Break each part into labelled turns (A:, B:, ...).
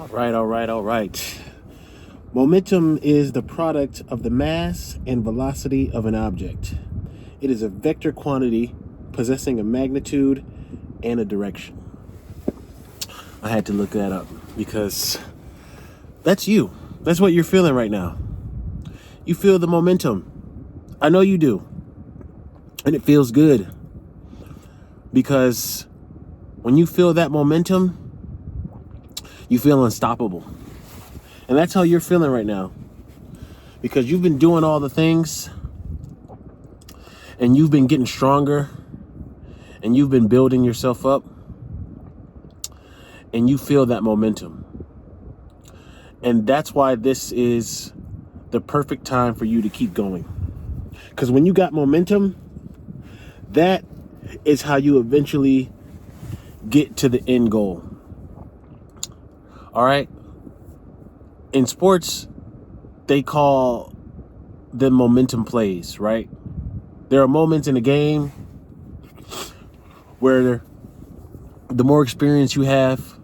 A: All right. Momentum is the product of the mass and velocity of an object. It is a vector quantity possessing a magnitude and a direction. I had to look that up because that's you. That's what you're feeling right now. You feel the momentum. I know you do. And it feels good because when you feel that momentum, you feel unstoppable. And that's how you're feeling right now. Because you've been doing all the things and you've been getting stronger and you've been building yourself up and you feel that momentum. And that's why this is the perfect time for you to keep going. Because when you got momentum, that is how you eventually get to the end goal. All right. In sports, they call them momentum plays, right? There are moments in a game where the more experience you have,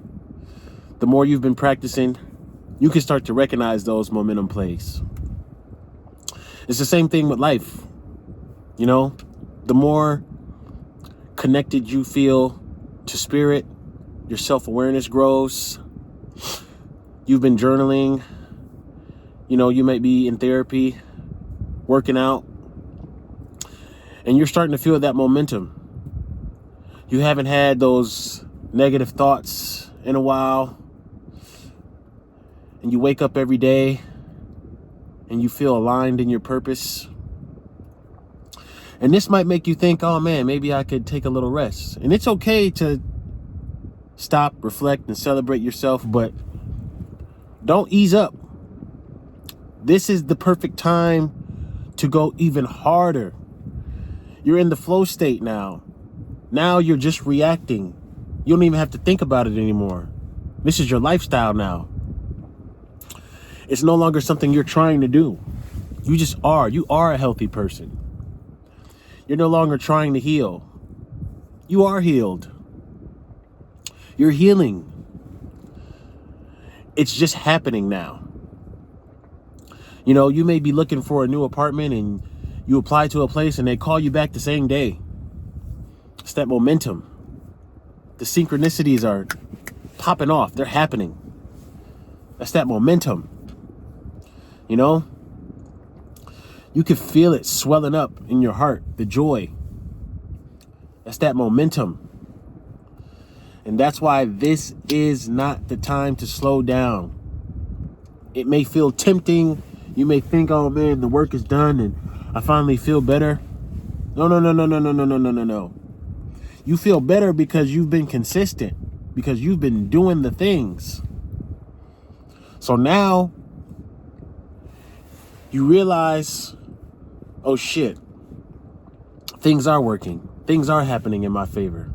A: the more you've been practicing, you can start to recognize those momentum plays. It's the same thing with life. You know, the more connected you feel to spirit, your self-awareness grows. You've been journaling, you know, you might be in therapy, working out, and you're starting to feel that momentum. You haven't had those negative thoughts in a while, and you wake up every day and you feel aligned in your purpose. And this might make you think, oh man, maybe I could take a little rest. And it's okay to stop, reflect, and celebrate yourself, but don't ease up. This is the perfect time to go even harder. You're in the flow state now. Now you're just reacting. You don't even have to think about it anymore. This is your lifestyle now. It's no longer something you're trying to do. You just are. You are a healthy person. You're no longer trying to heal. You are healed. You're healing. It's just happening now. You know, you may be looking for a new apartment and you apply to a place and they call you back the same day. It's that momentum. The synchronicities are popping off. They're happening. That's that momentum. You know, you can feel it swelling up in your heart, the joy. That's that momentum. And that's why this is not the time to slow down. It may feel tempting. You may think, oh man, the work is done and I finally feel better. No. You feel better because you've been consistent, because you've been doing the things. So now you realize, oh shit, things are working. Things are happening in my favor.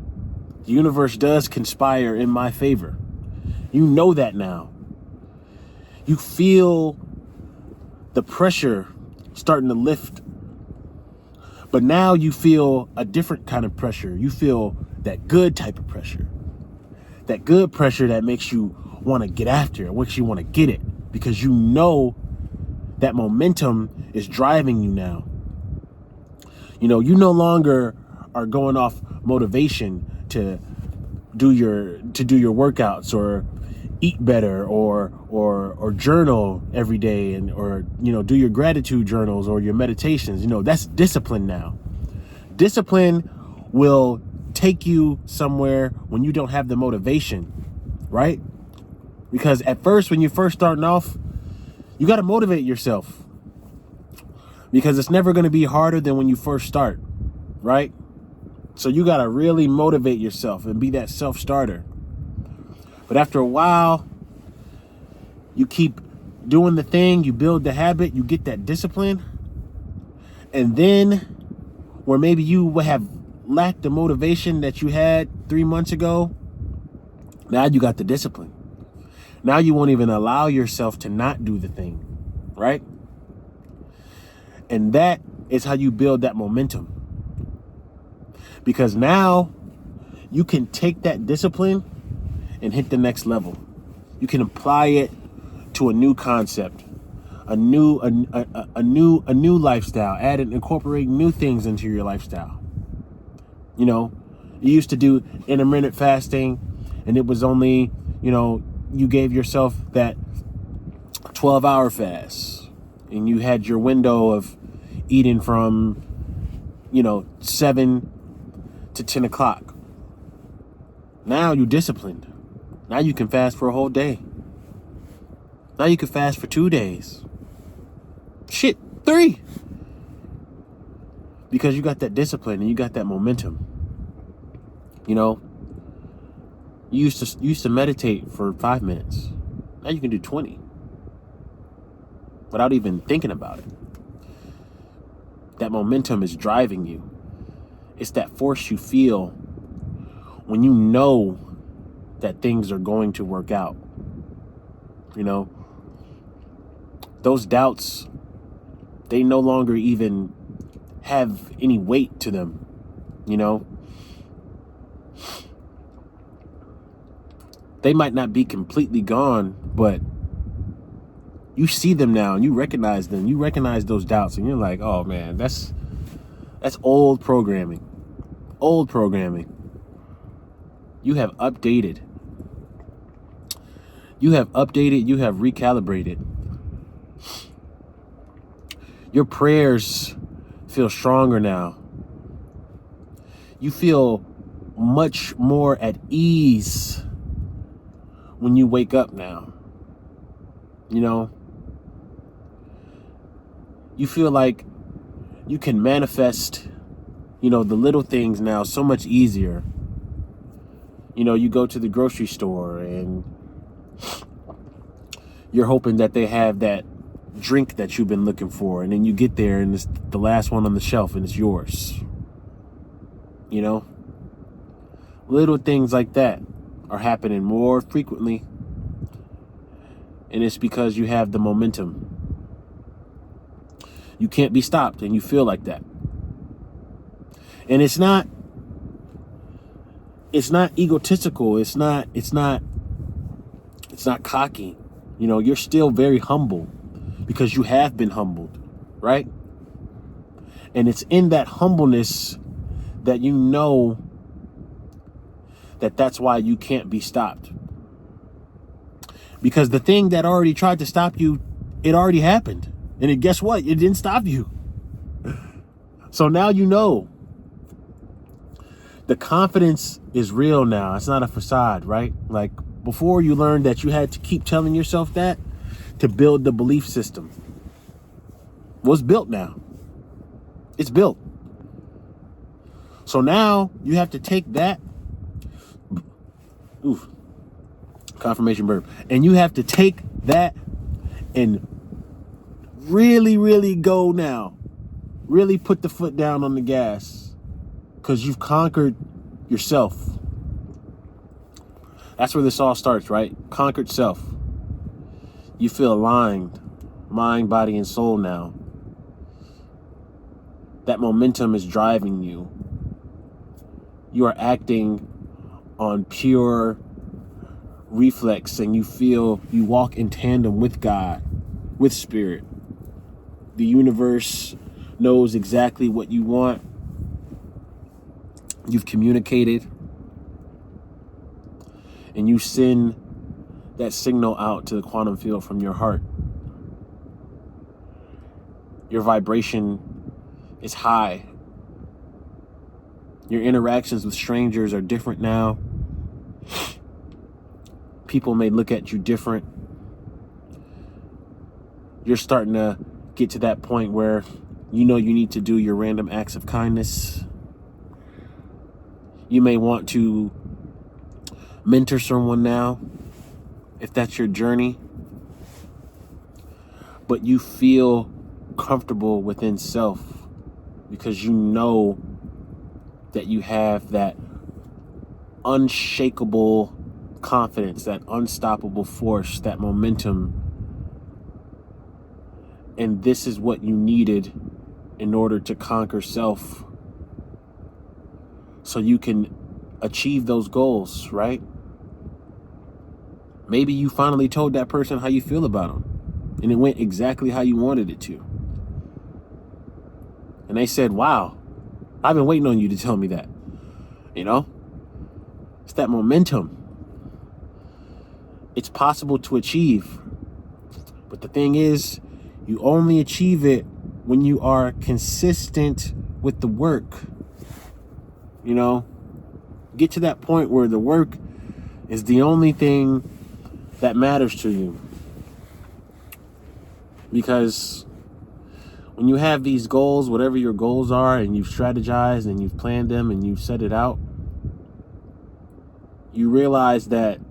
A: The universe does conspire in my favor. You know that now. You feel the pressure starting to lift. But now you feel a different kind of pressure. You feel that good type of pressure. That good pressure that makes you want to get after it, makes you want to get it. Because you know that momentum is driving you now. You know, you no longer are going off motivation to do your workouts or eat better or journal every day and or you know do your gratitude journals or your meditations. You know, that's discipline now. Discipline will take you somewhere when you don't have the motivation, right? Because at first, when you're first starting off, you got to motivate yourself because it's never going to be harder than when you first start, right? So you got to really motivate yourself and be that self-starter. But after a while, you keep doing the thing, you build the habit, you get that discipline. And then where maybe you would have lacked the motivation that you had 3 months ago, now you got the discipline. Now you won't even allow yourself to not do the thing, right? And that is how you build that momentum. Because now you can take that discipline and hit the next level. You can apply it to a new concept, a new lifestyle, add and incorporate new things into your lifestyle. You know, you used to do intermittent fasting, and it was only, you gave yourself that 12-hour fast, and you had your window of eating from, 7 to 10 o'clock. Now you're disciplined. Now you can fast for a whole day. Now you can fast for 2 days. Shit, 3. Because you got that discipline and you got that momentum. You used to meditate for 5 minutes. Now you can do 20. Without even thinking about it. That momentum is driving you. It's that force you feel when you know that things are going to work out. Those doubts, they no longer even have any weight to them. They might not be completely gone, but you see them now and you recognize them. You recognize those doubts and you're like, oh man, that's old programming. Old programming. You have updated. You have recalibrated. Your prayers feel stronger now. You feel much more at ease when you wake up now. You feel like you can manifest, the little things now so much easier. You go to the grocery store and you're hoping that they have that drink that you've been looking for, and then you get there and it's the last one on the shelf and it's yours. Little things like that are happening more frequently, and it's because you have the momentum. You can't be stopped, and you feel like that. And it's not egotistical. It's not cocky. You're still very humble because you have been humbled, right? And it's in that humbleness that that's why you can't be stopped. Because the thing that already tried to stop you, it already happened. And guess what? It didn't stop you. So now the confidence is real now. It's not a facade, right? Like before, you learned that you had to keep telling yourself that to build the belief system. Well, it's built now. It's built. So now you have to take that. Confirmation burp. And you have to take that and really, really go now. Really put the foot down on the gas. Because you've conquered yourself. That's where this all starts, right? Conquered self. You feel aligned. Mind, body, and soul now. That momentum is driving you. You are acting on pure reflex, and you walk in tandem with God, with spirit. The universe knows exactly what you want. You've communicated, and you send that signal out to the quantum field from your heart. Your vibration is high. Your interactions with strangers are different now. People may look at you different. You're starting to get to that point where you need to do your random acts of kindness. You may want to mentor someone now, if that's your journey. But you feel comfortable within self because you know that you have that unshakable confidence, that unstoppable force, that momentum. And this is what you needed in order to conquer self. So you can achieve those goals, right? Maybe you finally told that person how you feel about them, and it went exactly how you wanted it to. And they said, wow, I've been waiting on you to tell me that. You know? It's that momentum. It's possible to achieve. But the thing is, you only achieve it when you are consistent with the work. You know? Get to that point where the work is the only thing that matters to you. Because when you have these goals, whatever your goals are, and you've strategized and you've planned them and you've set it out, you realize that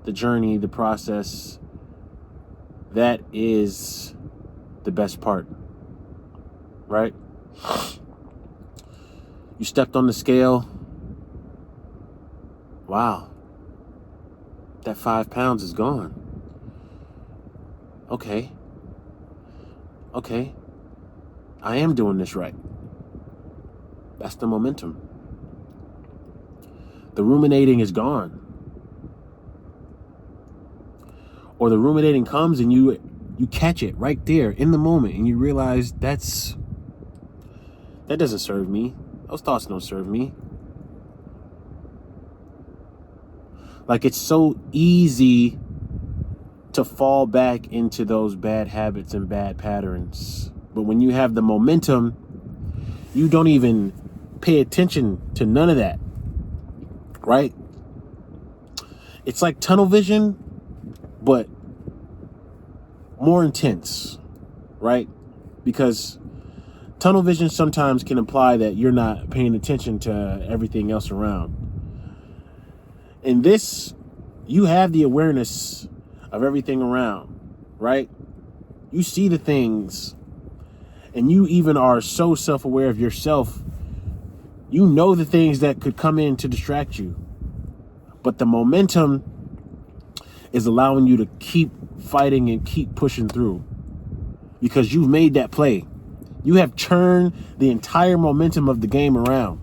A: the journey, the process, that is the best part, right? You stepped on the scale. Wow. That 5 pounds is gone. Okay. I am doing this right. That's the momentum. The ruminating is gone. Or the ruminating comes and you catch it right there in the moment and you realize that doesn't serve me. Those thoughts don't serve me. Like, it's so easy to fall back into those bad habits and bad patterns. But when you have the momentum, you don't even pay attention to none of that, right? It's like tunnel vision, but more intense, right? Because tunnel vision sometimes can imply that you're not paying attention to everything else around. In this, you have the awareness of everything around, right? You see the things, and you even are so self-aware of yourself. You know the things that could come in to distract you. But the momentum is allowing you to keep fighting and keep pushing through because you've made that play. You have turned the entire momentum of the game around.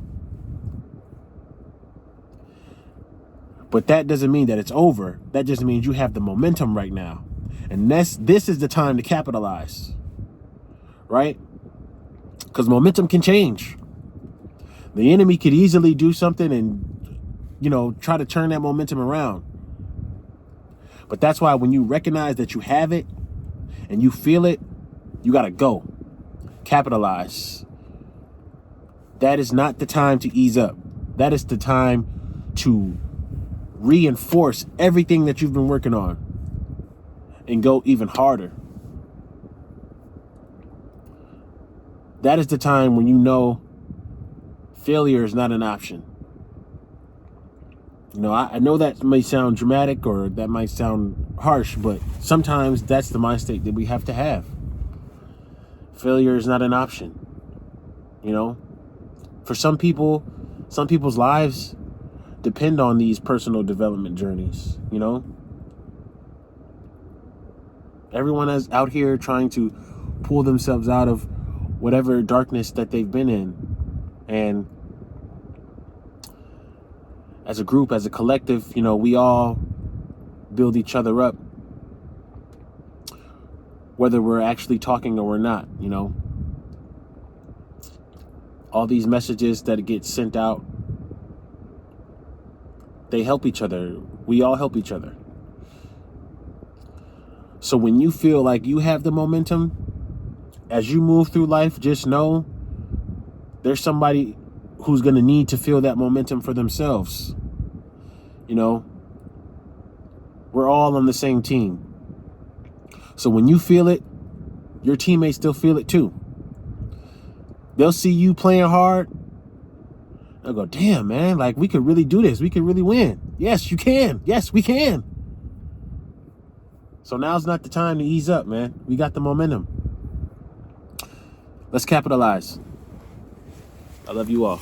A: But that doesn't mean that it's over. That just means you have the momentum right now. And this is the time to capitalize, right? Because momentum can change. The enemy could easily do something and, try to turn that momentum around. But that's why when you recognize that you have it and you feel it, you got to go. Capitalize. That is not the time to ease up. That is the time to reinforce everything that you've been working on and go even harder. That is the time when you know failure is not an option. I know that may sound dramatic or that might sound harsh, but sometimes that's the mind state that we have to have. Failure is not an option. For some people's lives depend on these personal development journeys. Everyone is out here trying to pull themselves out of whatever darkness that they've been in. And as a group, as a collective, we all build each other up, whether we're actually talking or we're not. All these messages that get sent out, they help each other. We all help each other. So when you feel like you have the momentum, as you move through life, just know there's somebody who's going to need to feel that momentum for themselves. We're all on the same team. So when you feel it, your teammates still feel it too. They'll see you playing hard. They'll go, damn, man, like we could really do this. We could really win. Yes, you can. Yes, we can. So now's not the time to ease up, man. We got the momentum. Let's capitalize. I love you all.